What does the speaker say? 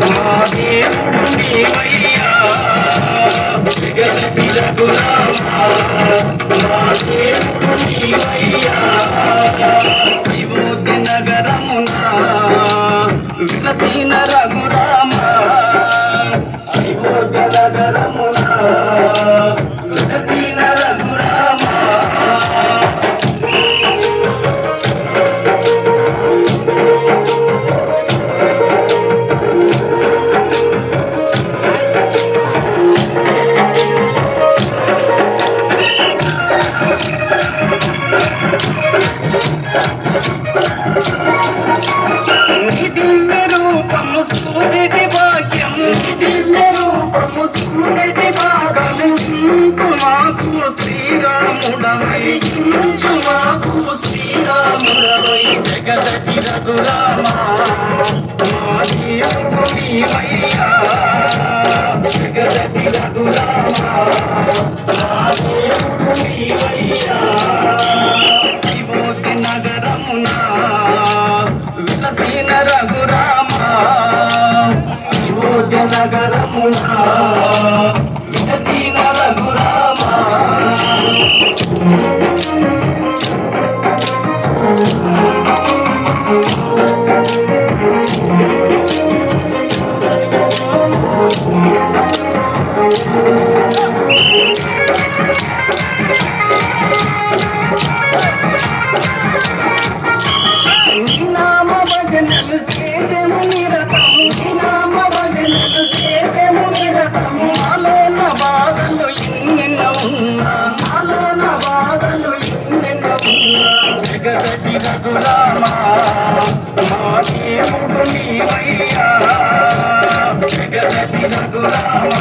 మా దేవుడు నీవయ్యా జగతి రఘురామా మా దేవుడు నీవయ్యా అయోధ్య నగరమున విలసిన రఘురామా అయోధ్య నగరమున విలసిన రఘురామా శ్రీరాముడవై జగదటి రఘురామా మా దేవుడు నీవయ్యా జగదటి రఘురామా మా దేవుడు నీవయ్యా అయోధ్య నగరమున విలసిన రఘురామా అయోధ్య నగరమున విలసిన రఘురామా జగదటి రఘురామా మా దేవుడు నీవయ్యా జగదటి రఘురామా